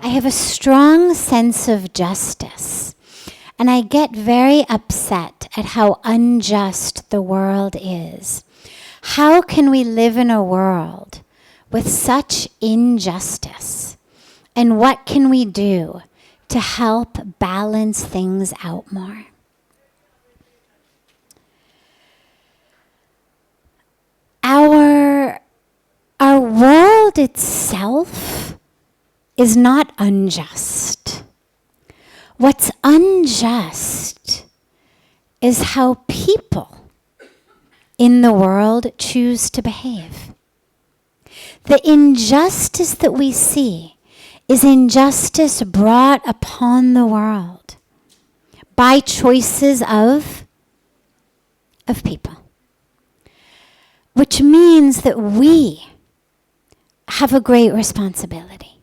I have a strong sense of justice, and I get very upset at how unjust the world is. How can we live in a world with such injustice? And what can we do to help balance things out more? Our world itself is not unjust. What's unjust is how people in the world choose to behave. The injustice that we see is injustice brought upon the world by choices of people. Which means that we have a great responsibility.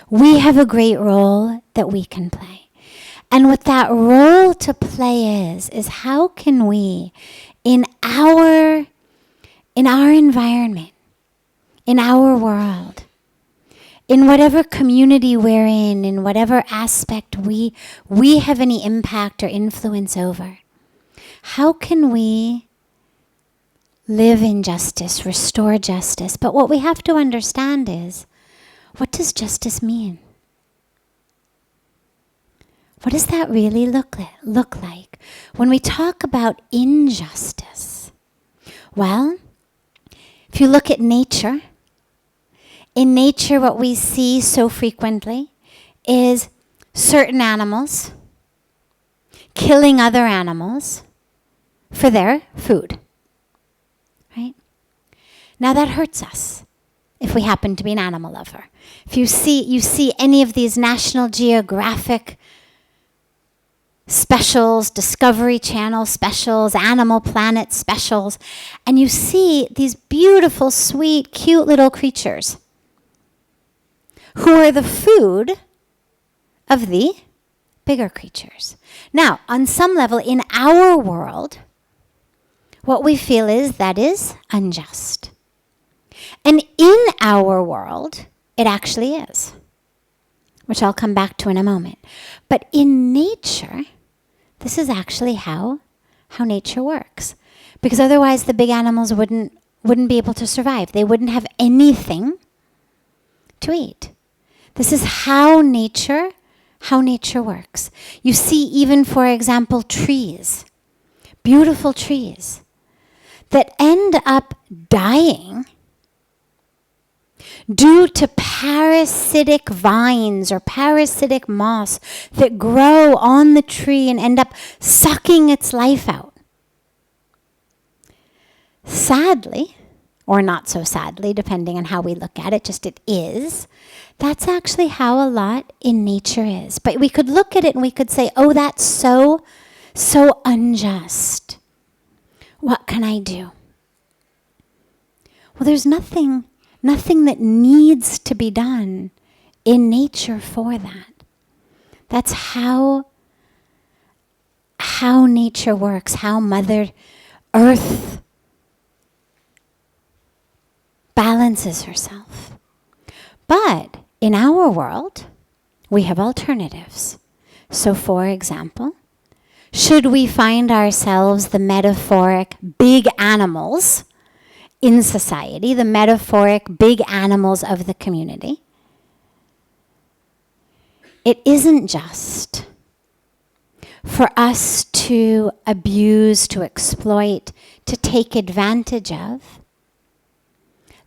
We have a great role that we can play. And what that role to play is how can we, in our environment, in our world, in whatever community we're in whatever aspect we have any impact or influence over, how can we live in justice, restore justice? But what we have to understand is, what does justice mean? What does that really look like? When we talk about injustice, well, if you look at nature, in nature what we see so frequently is certain animals killing other animals for their food. Right? Now that hurts us if we happen to be an animal lover. If you see any of these National Geographic specials, Discovery Channel specials, Animal Planet specials, and you see these beautiful, sweet, cute little creatures who are the food of the bigger creatures. Now, on some level, in our world, what we feel is that is unjust. And in our world, it actually is, which I'll come back to in a moment. But in nature, this is actually how nature works. Because otherwise the big animals wouldn't be able to survive. They wouldn't have anything to eat. This is how nature works. You see even, for example, trees, beautiful trees, that end up dying due to parasitic vines or parasitic moss that grow on the tree and end up sucking its life out. Sadly, or not so sadly, depending on how we look at it, just it is, that's actually how a lot in nature is. But we could look at it and we could say, oh, that's so unjust. What can I do? Well, there's nothing that needs to be done in nature for that. That's how nature works, how Mother Earth balances herself. But in our world, we have alternatives. So for example, should we find ourselves the metaphoric big animals in society, the metaphoric big animals of the community, it isn't just for us to abuse, to exploit, to take advantage of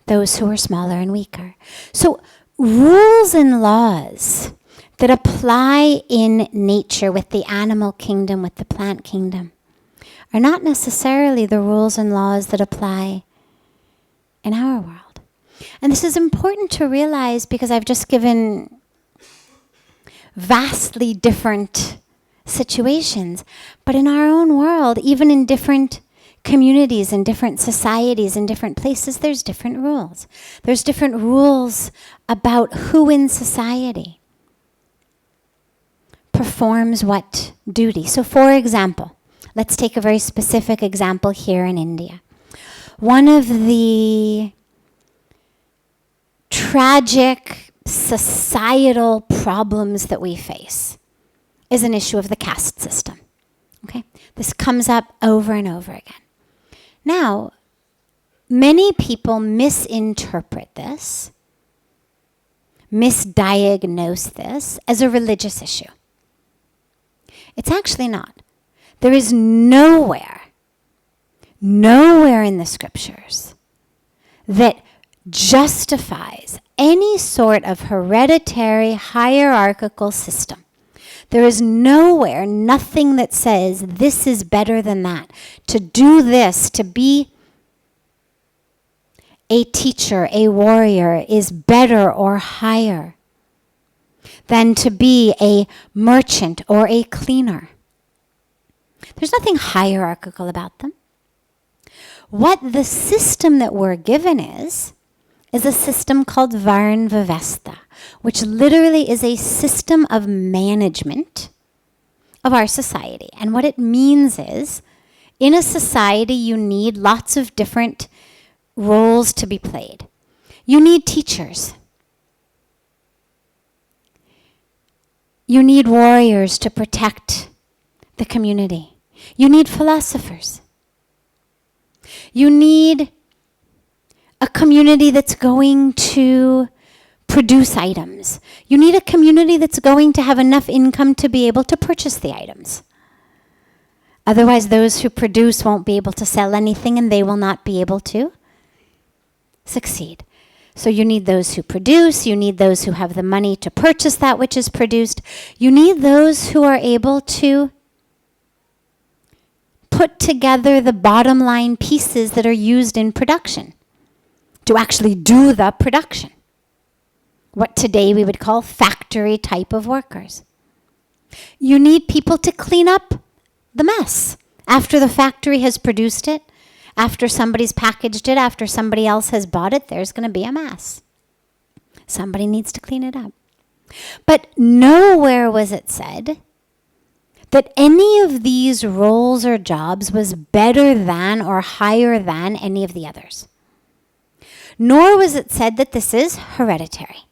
those who are smaller and weaker. So rules and laws that apply in nature with the animal kingdom, with the plant kingdom, are not necessarily the rules and laws that apply in our world. And this is important to realize because I've just given vastly different situations. But in our own world, even in different communities, in different societies, in different places, there's different rules. There's different rules about who in society performs what duty. So for example, let's take a very specific example here in India. One of the tragic societal problems that we face is an issue of the caste system. Okay? This comes up over and over again. Now, many people misinterpret this, misdiagnose this as a religious issue. It's actually not. There is nowhere in the scriptures that justifies any sort of hereditary hierarchical system. There is nowhere, nothing that says this is better than that. To do this, to be a teacher, a warrior, is better or higher than to be a merchant or a cleaner. There's nothing hierarchical about them. What the system that we're given is a system called Varn Vivesta, which literally is a system of management of our society. And what it means is, in a society, you need lots of different roles to be played. You need teachers. You need warriors to protect the community. You need philosophers. You need a community that's going to produce items. You need a community that's going to have enough income to be able to purchase the items. Otherwise, those who produce won't be able to sell anything and they will not be able to succeed. So you need those who produce. You need those who have the money to purchase that which is produced. You need those who are able to put together the bottom line pieces that are used in production to actually do the production. What today we would call factory type of workers. You need people to clean up the mess after the factory has produced it, after somebody's packaged it, after somebody else has bought it. There's going to be a mess. Somebody needs to clean it up. But nowhere was it said that any of these roles or jobs was better than or higher than any of the others. Nor was it said that this is hereditary.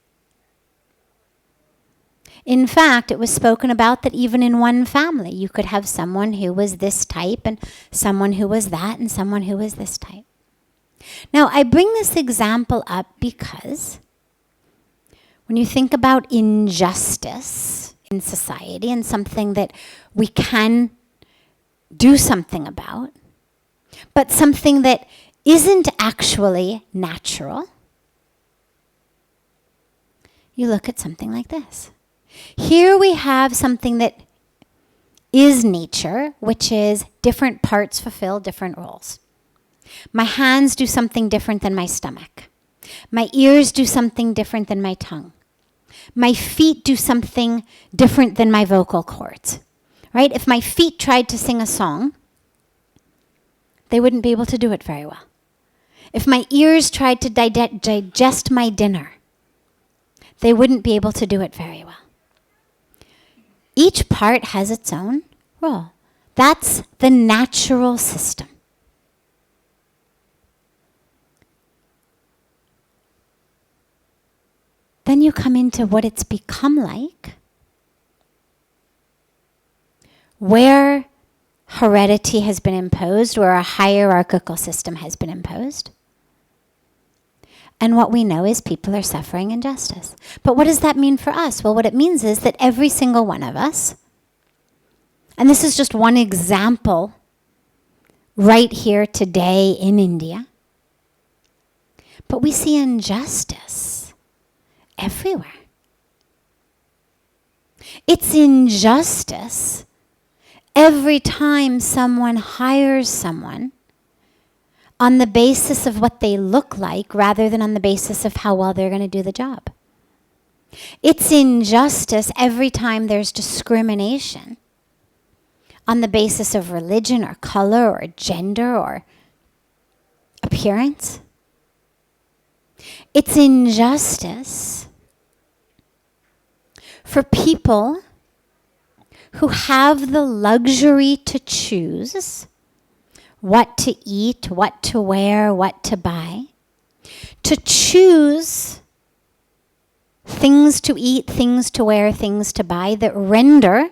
In fact, it was spoken about that even in one family, you could have someone who was this type and someone who was that and someone who was this type. Now, I bring this example up because when you think about injustice in society and something that we can do something about, but something that isn't actually natural, you look at something like this. Here we have something that is nature, which is different parts fulfill different roles. My hands do something different than my stomach. My ears do something different than my tongue. My feet do something different than my vocal cords. Right? If my feet tried to sing a song, they wouldn't be able to do it very well. If my ears tried to digest my dinner, they wouldn't be able to do it very well. Each part has its own role. That's the natural system. Then you come into what it's become like, where heredity has been imposed, where a hierarchical system has been imposed. And what we know is people are suffering injustice. But what does that mean for us? Well, what it means is that every single one of us, and this is just one example right here today in India, but we see injustice everywhere. It's injustice every time someone hires someone on the basis of what they look like rather than on the basis of how well they're going to do the job. It's injustice every time there's discrimination on the basis of religion or color or gender or appearance. It's injustice for people who have the luxury to choose what to eat, what to wear, what to buy, to choose things to eat, things to wear, things to buy that render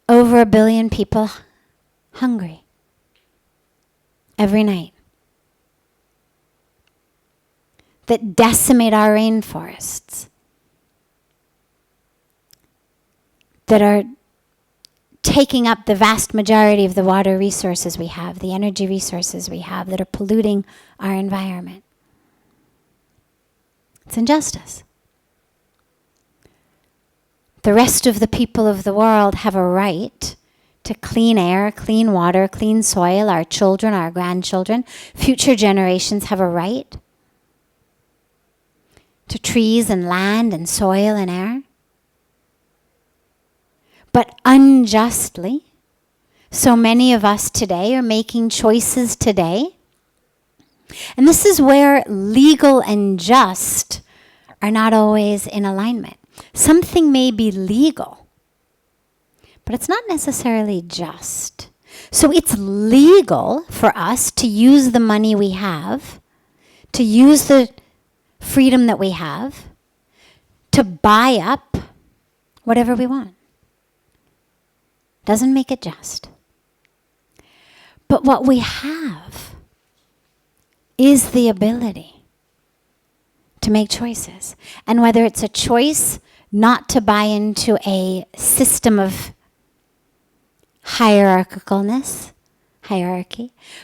over 1 billion people hungry every night, that decimate our rainforests, that are taking up the vast majority of the water resources we have, the energy resources we have, that are polluting our environment. It's injustice. The rest of the people of the world have a right to clean air, clean water, clean soil. Our children, our grandchildren, future generations have a right to trees and land and soil and air. But unjustly, so many of us today are making choices today. And this is where legal and just are not always in alignment. Something may be legal, but it's not necessarily just. So it's legal for us to use the money we have, to use the freedom that we have, to buy up whatever we want. Doesn't make it just. But what we have is the ability to make choices. And whether it's a choice not to buy into a system of hierarchy,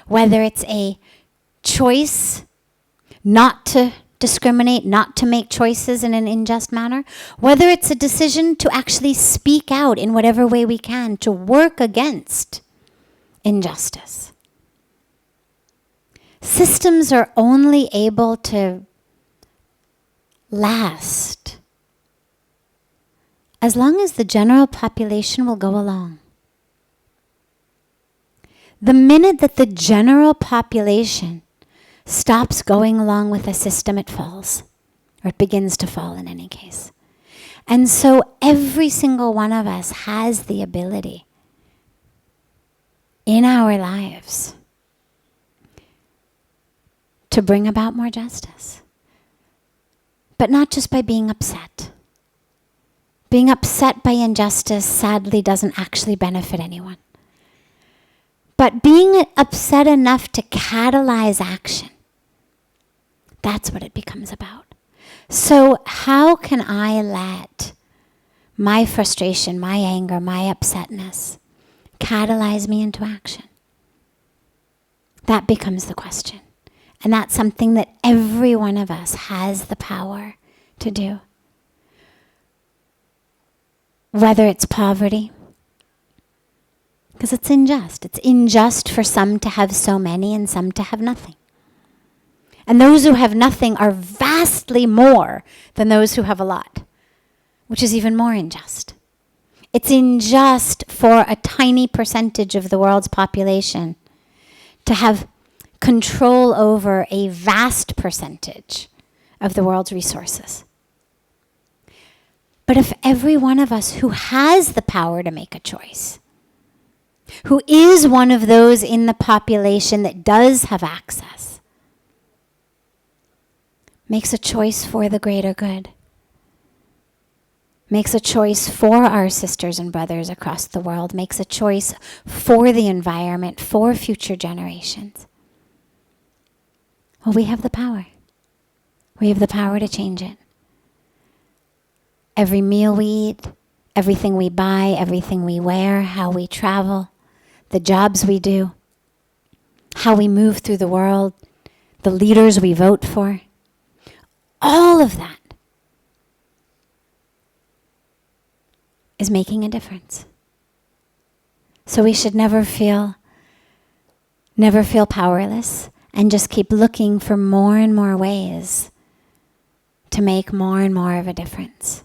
whether it's a choice not to discriminate, not to make choices in an unjust manner, whether it's a decision to actually speak out in whatever way we can to work against injustice. Systems are only able to last as long as the general population will go along. The minute that the general population stops going along with a system, it falls, or it begins to fall in any case. And so every single one of us has the ability in our lives to bring about more justice. But not just by being upset. Being upset by injustice sadly doesn't actually benefit anyone. But being upset enough to catalyze action, that's what it becomes about. So how can I let my frustration, my anger, my upsetness catalyze me into action? That becomes the question. And that's something that every one of us has the power to do. Whether it's poverty, because it's unjust. It's unjust for some to have so many and some to have nothing. And those who have nothing are vastly more than those who have a lot, which is even more unjust. It's unjust for a tiny percentage of the world's population to have control over a vast percentage of the world's resources. But if every one of us who has the power to make a choice, who is one of those in the population that does have access, makes a choice for the greater good, makes a choice for our sisters and brothers across the world, makes a choice for the environment, for future generations, well, we have the power. We have the power to change it. Every meal we eat, everything we buy, everything we wear, how we travel, the jobs we do, how we move through the world, the leaders we vote for, all of that is making a difference. So we should never feel powerless and just keep looking for more and more ways to make more and more of a difference.